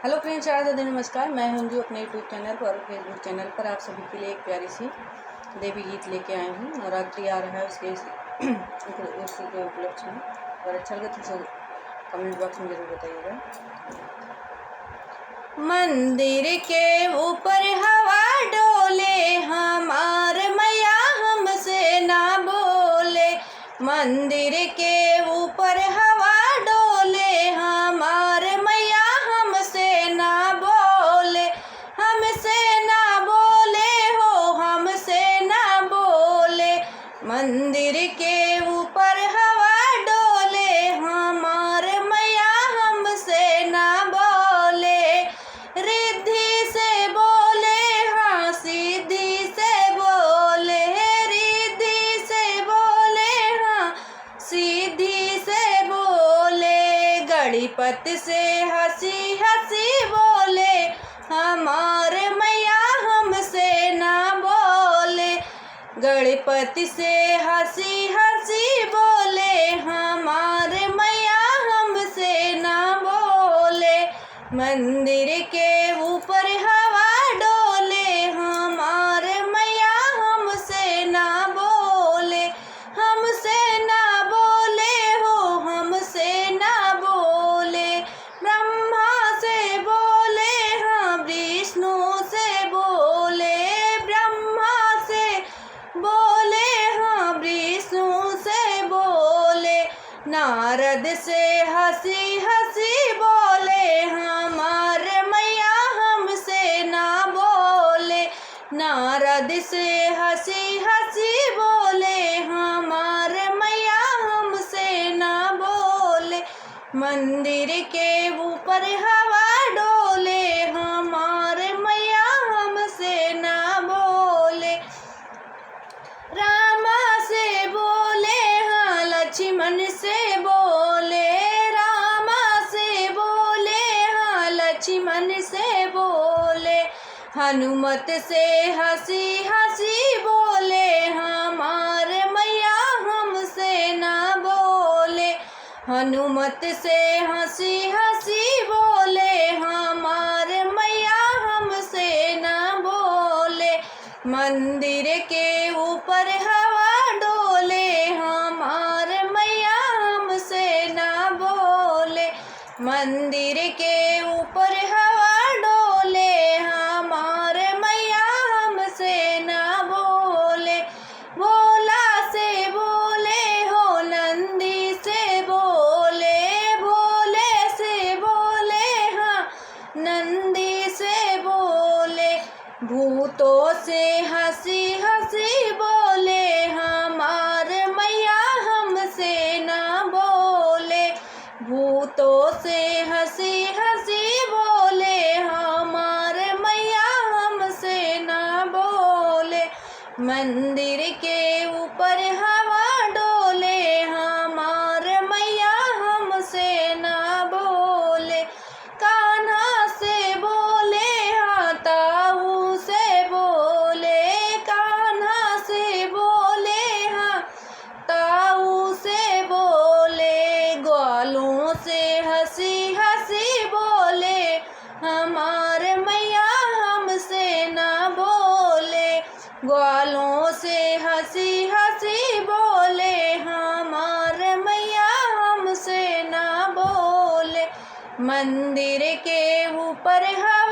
Hello friends, Radhe नमस्कार। मैं हूंजू अपने यूट्यूब चैनल पर और फेसबुक चैनल पर आप सभी के लिए एक प्यारी सी देवी गीत लेके आई हूँ। नवरात्रि आ रहा है, उसके उसी के उपलक्ष्य में। और अच्छा लगे तो कमेंट बॉक्स में जरूर बताइएगा। मंदिर के ऊपर हवा डोले, हमार मैया हमसे ना बोले। मंदिर के ऊपर हवा डोले, हमार मैया हमसे ना बोले। हमसे ना बोले हो, हमसे ना बोले। मंदिर के ऊपर हवा डोले, हमार मैया हमसे ना बोले। रिद्धि से बोले, हाँ सीधी से बोले। रिद्धि से बोले, हाँ सीधी से बोले। गणपति से हंसी हंसी बोले, हमारे मैया हमसे ना बोले। गणपति से हंसी हंसी बोले, हमारे मैया हमसे ना बोले। मंदिर के ऊपर हवा डोले, हमारे मैया हमसे ना बोले। हमसे ना बोले हो, हमसे ना बोले। ब्रह्मा से बोले, हाँ विष्णु से बोले। ब्रह्मा से बोले, हाँ विष्णु से बोले। नारद से हंसी हंसी बोले, हमारे मैया हमसे ना बोले। नारद से हंसी हंसी बोले, हमारे मैया हमसे ना बोले। मंदिर के ऊपर हवा डोले, हमारे मैया हमसे ना बोले। रामा से बोले, हाँ लक्ष्मण से बोले। रामा से बोले, हाँ लक्ष्मण से बोले। हनुमत से हंसी हंसी बोले, हमारे मैया हमसे ना बोले। हनुमत से हंसी हंसी बोले, हमारे मैया हमसे ना बोले। मंदिर के ऊपर हवा डोले, हमारे मैया हमसे ना बोले। मंदिर के ऊपर हवा डोले, हमारे मैया हमसे ना बोले। भोला से बोले हो, नंदी से बोले। भोले से बोले, हाँ नंदी से बोले। भूतों से हंसी हंसी बोले, हमारे मैया हमसे ना बोले। भूतों से हंसी हंसी बोले, हमारे मैया हमसे ना बोले। मंदिर के ऊपर हवा डोले, हमारे मैया हमसे ना बोले। कान्हा से बोले, हाँ ताऊ से बोले। कान्हा से बोले, हाँ ताऊ से बोले। ग्वालों से हंसी हंसी बोले, हमारे मैया हमसे ना बोले। ग्वालों से हंसी हंसी बोले, हमारे मैया हमसे ना बोले। मंदिर के ऊपर हवा